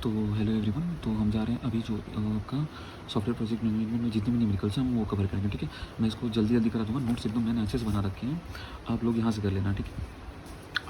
तो hello everyone. तो हम जा रहे हैं अभी जो आपका सॉफ्टवेयर प्रोजेक्ट मैनेजमेंट में जितने भी न्यूमेरिकल्स हैं हम वो कवर करेंगे, ठीक है। मैं इसको जल्दी जल्दी करा दूंगा, नोट्स एकदम मैंने अच्छे से बना रखे हैं, आप लोग यहाँ से कर लेना, ठीक है।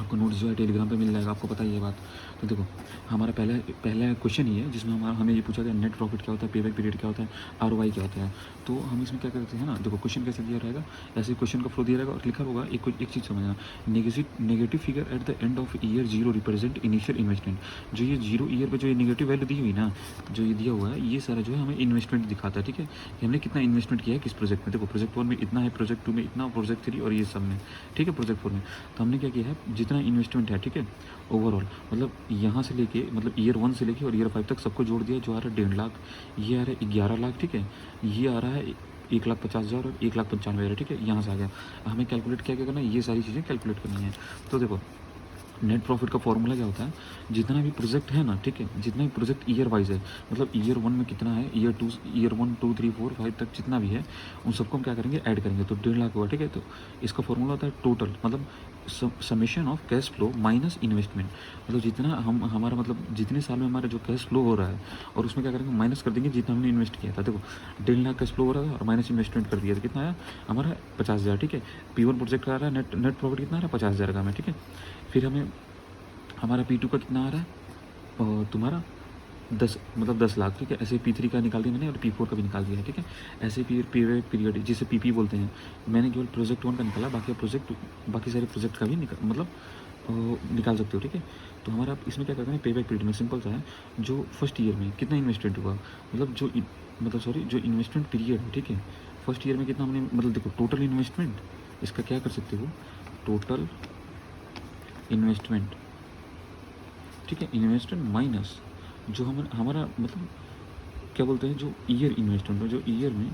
आपको नोट्स जो है टेलीग्राम पे मिल जाएगा, आपको पता ही है बात। तो देखो, हमारा पहला क्वेश्चन ही है जिसमें हमें ये पूछा गया नेट प्रॉफिट क्या होता है, पेबैक पीरियड क्या होता है, आरओआई क्या होता है। तो हम इसमें क्या करते हैं ना, देखो क्वेश्चन कैसे दिया रहेगा, ऐसे क्वेश्चन का फ्लो दिया रहेगा और लिखा होगा एक चीज़ समझना, negative figure at the end of year zero represent initial investment. जो ये जीरो ईयर पे जो ये नेगेटिव वैल्यू दी हुई ना, जो ये दिया हुआ है, ये सारा जो है हमें इन्वेस्टमेंट दिखाता है, ठीक है। कि हमने कितना इन्वेस्टमेंट किया है किस प्रोजेक्ट में। देखो प्रोजेक्ट 1 में इतना है, प्रोजेक्ट 2 में इतना, प्रोजेक्ट 3 और ये सब में, ठीक है, प्रोजेक्ट 4 में। तो हमने क्या किया है, जितना इन्वेस्टमेंट है, ठीक है, ओवरऑल मतलब यहाँ से लेके मतलब ईयर 1 से लेके और ईयर 5 तक सबको जोड़ दिया, जो आ रहा है 1.5 लाख, ये आ रहा है 11 लाख, ठीक है, ये आ रहा है 1,50,000 और 1,95,000, ठीक है। यहाँ से आ गया, हमें कैलकुलेट क्या क्या करना है, ये सारी चीज़ें कैलकुलेट करनी है। तो देखो नेट प्रॉफिट का फॉर्मूला क्या होता है, जितना भी प्रोजेक्ट है ना, ठीक है, जितना भी प्रोजेक्ट ईयर वाइज है, मतलब ईयर 1 में कितना है, ईयर 1, 2, 3, 4, 5 तक जितना भी है, उन सबको हम क्या करेंगे, ऐड करेंगे, तो 1.5 लाख हुआ, ठीक है। तो इसका फॉर्मूला होता है टोटल, मतलब summation of cash flow minus investment. मतलब जितना हमारा मतलब जितने साल में हमारा जो कैश फ्लो हो रहा है, और उसमें क्या करेंगे, माइनस कर देंगे जितना हमने इन्वेस्ट किया था। देखो 1.5 लाख कैश फ्लो हो रहा था और माइनस इन्वेस्टमेंट कर दिया, तो कितना आया हमारा 50,000, ठीक है। P1 प्रोजेक्ट का आ रहा है नेट प्रॉफिट कितना आ रहा है, 50,000 का हमें, ठीक है। फिर हमें हमारा P2 का कितना आ रहा है, और तुम्हारा 10 लाख, ठीक है। ऐसे P3 का निकाल दिया मैंने और P4 का भी निकाल दिया है, ठीक है। ऐसे पीरियड जिसे PP बोलते हैं, मैंने केवल प्रोजेक्ट 1 का निकाला, बाकी सारे प्रोजेक्ट का भी निकाल सकते हो, ठीक है। तो हमारा इसमें क्या करते हैं, पे बैक पीरियड में सिंपल सा है, जो फर्स्ट ईयर में कितना इन्वेस्टमेंट हुआ, मतलब जो इन्वेस्टमेंट पीरियड है, ठीक है, फर्स्ट ईयर में कितना हमने, मतलब देखो टोटल इन्वेस्टमेंट, इसका क्या कर सकते हो, टोटल इन्वेस्टमेंट, ठीक है, इन्वेस्टमेंट माइनस जो हमारा मतलब क्या बोलते हैं, जो ईयर इन्वेस्टमेंट हो, जो ईयर में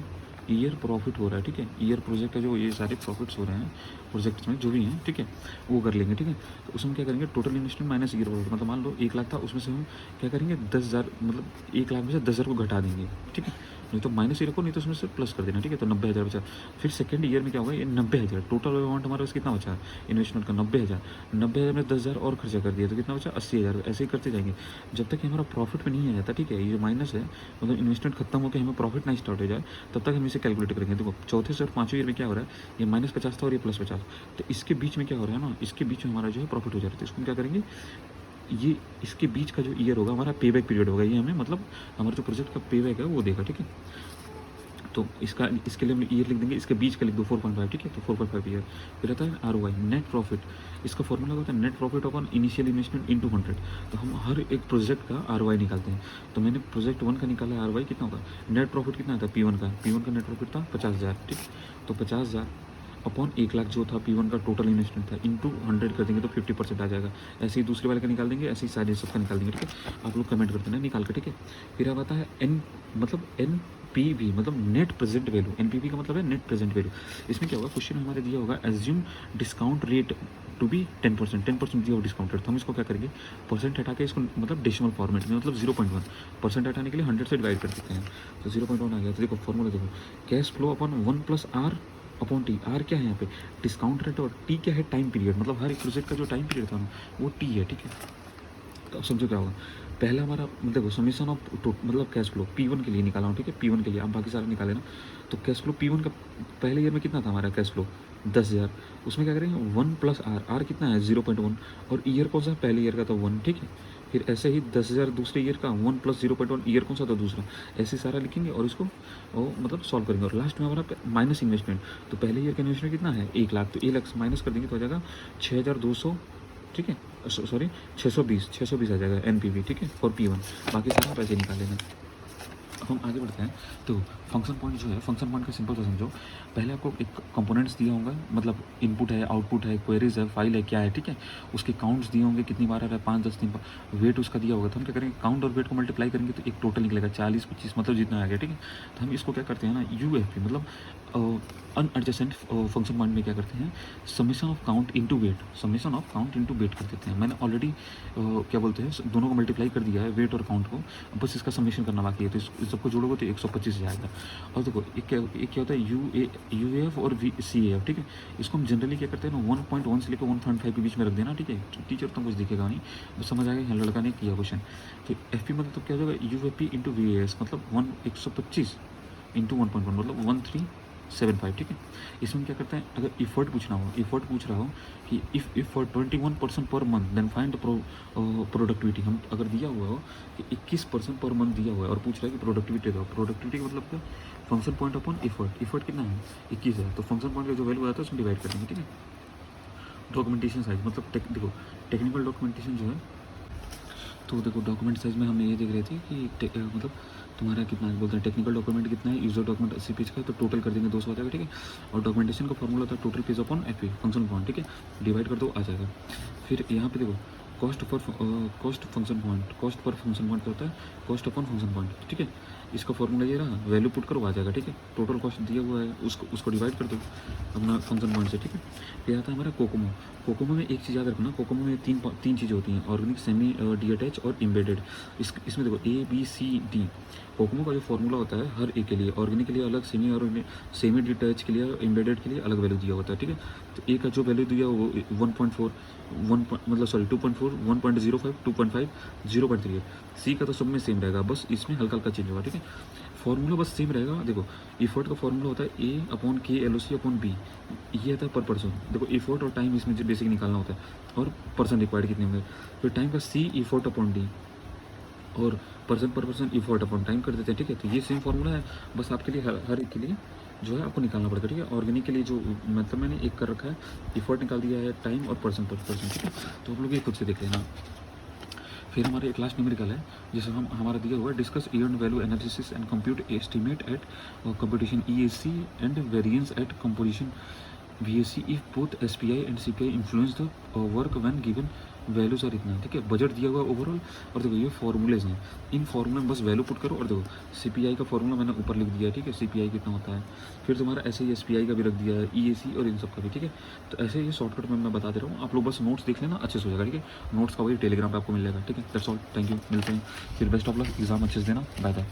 ईयर प्रॉफिट हो रहा है, ठीक है, ईयर प्रोजेक्ट का जो ये सारे प्रॉफिट्स हो रहे हैं प्रोजेक्ट्स में जो भी हैं, ठीक है, वो कर लेंगे, ठीक है। तो उसमें क्या करेंगे, total investment minus year profit, मतलब मान लो 1 लाख था, उसमें से हम क्या करेंगे 10,000, मतलब 1 लाख में से 10,000 को घटा देंगे, ठीक है। नहीं तो माइनस ही रखो, नहीं तो उसमें से प्लस कर देना, ठीक है। तो 90,000 बचा। फिर सेकंड ईयर में क्या होगा, ये 90,000 टोटल अमाउंट हमारा पास कितना बचा इन्वेस्टमेंट का, 90,000। 90,000 में 10,000 और खर्चा कर दिया, तो कितना बचा 80,000। ऐसे ही करते जाएंगे जब तक कि हमारा प्रॉफिट में नहीं आ जाता, ठीक है। ये जो माइनस है, मतलब इन्वेस्टमेंट खत्म होकर हमें प्रॉफिट नहीं स्टार्ट हो जाए, तब तक हम इसे कैलकुलेट करेंगे। देखो चौथे से और पाँचवें ईयर में क्या हो रहा है, ये -50 था और ये +50, तो इसके बीच में क्या हो रहा है ना, इसके बीच में हमारा जो है प्रॉफिट हो जा रहा है। तो इसको हम क्या करेंगे, ये इसके बीच का जो ईयर होगा हमारा पे बैक पीरियड होगा, ये हमें मतलब हमारा जो प्रोजेक्ट का पे बैक है वो देगा, ठीक है। तो इसके लिए हम ईयर लिख देंगे, इसके बीच का लिख दो 4.5, ठीक है। तो 4.5 ईयर। फिर आता है आरओआई, नेट प्रॉफिट। इसका फॉर्मूला होता है net profit upon initial investment into 100। तो हम हर एक प्रोजेक्ट का आरओआई निकालते हैं। तो मैंने प्रोजेक्ट 1 का निकाला, आरओआई कितना होगा, नेट प्रॉफिट कितना था P1 का नेट प्रॉफिट था 50,000, ठीक। तो 50,000 अपॉन 1 लाख जो था P1 का टोटल इन्वेस्टमेंट था, इंटू 100 कर देंगे तो 50% आ जाएगा। ऐसे ही दूसरे वाले का निकाल देंगे, ऐसे ही सारे सबका निकाल देंगे, ठीक है। आप लोग कमेंट करते हैं निकाल के, ठीक है। फिर अब आता है NPV, मतलब नेट प्रेजेंट वैल्यू। NPV का मतलब है नेट प्रेजेंट वैल्यू। इसमें क्या होगा, क्वेश्चन में हमारे दिया होगा assume discount rate to be 10%, 10% दिया होगा डिस्काउंट रेट। तो हम इसको क्या करेंगे, परसेंट हटा के इसको मतलब डेसिमल फॉर्मेट में, मतलब 0.1 परसेंट हटाने के लिए 100 से डिवाइड कर देते हैं, तो 0.1 आ गया। तो देखो फॉर्मूला देखो, cash flow upon 1 + R upon T. R क्या है यहाँ पे, डिस्काउंट रेट, और टी क्या है, टाइम पीरियड, मतलब हर एक प्रोजेक्ट का जो टाइम पीरियड था ना वो टी है, ठीक है। तो अब समझो क्या होगा, पहला हमारा मतलब देखो समीशन ऑफ मतलब कैश फ्लो P1 के लिए निकाला हूँ, ठीक है, P1 के लिए, आप बाकी सारा निकाले ना। तो कैश फ्लो P1 का पहले ईयर में कितना था हमारा कैश फ्लो, 10,000। उसमें क्या करेंगे 1 + R, आर कितना है 0.1, और ईयर कौन सा पहले ईयर का था 1, ठीक है। फिर ऐसे ही 10,000 दूसरे ईयर का, 1 + 0.1 ईयर कौन सा था दूसरा, ऐसे सारा लिखेंगे और इसको मतलब सॉल्व करेंगे। और लास्ट में हमारा माइनस इन्वेस्टमेंट, तो पहले ईयर का इन्वेस्टमेंट कितना है 1 लाख, तो 1 लाख माइनस कर देंगे तो हो जाएगा 6,200, ठीक है, सॉरी 620 आ जाएगा NPV, ठीक है, फॉर P1। बाकी सारा पैसे निकाल लेना। अब हम आगे बढ़ते हैं। तो फंक्शन पॉइंट जो है, फंक्शन पॉइंट का सिंपल सा समझो, पहले आपको एक कंपोनेंट्स दिए होंगे, मतलब इनपुट है, आउटपुट है, क्वेरीज है, फाइल है, क्या है, ठीक है। उसके काउंट्स दिए होंगे, कितनी बार आ रहा है, 5, 10 दिन पर। वेट उसका दिया होगा, तो हम क्या करेंगे, काउंट और वेट को मल्टीप्लाई करेंगे तो एक टोटल निकलेगा 40, 25, मतलब जितना आ गया, ठीक है। तो हम इसको क्या करते हैं ना, UFP मतलब अनएडजेसेंट फंक्शन पॉइंट में क्या करते हैं, summation of count into weight, summation of count into weight कर देते हैं। मैंने ऑलरेडी क्या बोलते हैं, दोनों को मल्टीप्लाई कर दिया है, वेट और काउंट को, बस इसका समेशन करना बाकी है। तो इस सबको जोड़ोगे तो 125 जाएगा। और देखो एक क्या होता है यू ए एफ और सी ए एफ, ठीक है। इसको हम जनरली क्या करते हैं ना 1.1 से लेकर 1.5 के बीच में रख देना, ठीक है। टीचर तो कुछ दिखेगा नहीं, बस समझ आएगा यहाँ लड़का ने किया क्वेश्चन। तो एफ पी मतलब तो क्या हो जाएगा U F P into V A S, मतलब 125 इंटू 1.1 मतलब 1375, ठीक है। इसमें क्या करते हैं, अगर इफर्ट पूछ रहा हो कि if for 21% per month then find productivity, हम अगर दिया हुआ हो कि 21% पर मंथ दिया हुआ है और पूछ रहा है कि प्रोडक्टिविटी दो, प्रोडक्टिविटी मतलब क्या, फंक्शन पॉइंट अपॉन इफर्ट कितना है 21 है, तो फंक्शन पॉइंट का जो वैल्यू आता है उसमें डिवाइड करेंगे, ठीक है। डॉक्यूमेंटेशन साइज मतलब देखो टेक्निकल डॉक्यूमेंटेशन जो है, तो देखो डॉक्यूमेंट साइज में हम ये देख रहे थे कि मतलब तुम्हारा कितना है, बोलते हैं टेक्निकल डॉक्यूमेंट कितना है, यूजर डॉक्यूमेंट 80 पेज का है, तो टोटल कर देंगे 200 आ जाएगा, ठीक है। और डॉक्यूमेंटेशन का फॉर्मूला होता है total page upon F P function point, ठीक है, डिवाइड कर दो आ जाएगा। फिर यहाँ पे देखो कॉस्ट पर फंक्शन पॉइंट क्या होता है, कॉस्ट अपॉन फंक्शन पॉइंट, ठीक है। इसका फॉर्मूला ये रहा, वैल्यू पुट करो आ जाएगा, ठीक है। टोटल कॉस्ट दिया हुआ है उसको डिवाइड कर दो अपना फंक्शन पॉइंट से, ठीक है। फिर आता है हमारा कोकोमो में एक चीज़ याद रखना, कोकोमो में तीन चीज़ें होती हैं, ऑर्गेनिक, सेमी डीअटैच और एम्बेडेड। इसमें देखो A B C D, COCOMO का जो फॉर्मूला होता है हर एक के लिए, ऑर्गेनिक के लिए अलग, सेमी डीअटैच के लिए, एम्बेडेड के लिए अलग वैल्यू दिया होता है, ठीक है। तो ए का जो वैल्यू दिया वो 1.4 2.4 1.05 2.5 0.38, सी का तो सब में सेम रहेगा, बस इसमें हल्का हल्का चेंज होगा, ठीक है। फॉर्मूला बस सेम रहेगा। देखो इफर्ट का फॉर्मूला होता है ए अपॉन के एल ओ सी अपॉन बी, ये आता है पर पर्सन। देखो इफर्ट और टाइम इसमें जो बेसिक निकालना होता है, और पर्सन रिक्वायर्ड कितने होंगे। फिर टाइम का सी इफर्ट अपॉन डी, और पर्सन पर पर्सन इफर्ट अपॉन टाइम कर देते हैं, ठीक है। तो ये सेम फॉर्मूला है, बस आपके लिए हर एक के लिए जो है आपको निकालना पड़ेगा, ठीक है। ऑर्गेनिक के लिए जो मतलब मैंने एक कर रखा है, इफर्ट निकाल दिया है, टाइम और पर्सन पर पर्सन, ठीक है। तो आप लोग ये खुद से देख लेना। फिर हमारे एक लास्ट न्यूमेरिकल है, जैसे हमारा दिया हुआ है discuss event value analysis and compute estimate at competition EAC and variance at composition VAC if both SPI and CPI influence the work when given values are इतना, ठीक है। बजट दिया हुआ ओवरऑल, और देखो ये फॉर्मूलेज हैं, इन फॉर्मूले में बस वैल्यू पुट करो, और देखो CPI का फॉर्मूला मैंने ऊपर लिख दिया है, ठीक है, CPI कितना होता है। फिर तुम्हारा ऐसे ही SPI का भी रख दिया है, EAC और इन सब का भी, ठीक है। तो ऐसे ये शॉर्टकट में मैं बता दे रहा हूँ, आप लोग बस नोट्स देख लेना, अच्छे से हो जाएगा, ठीक है। नोट्स का वही टेलीग्राम पे आपको मिल जाएगा, ठीक है। दैट्स ऑल, थैंक यू, मिलते हैं फिर, बेस्ट ऑफ लक, एग्जाम अच्छे से देना, बाय बाय।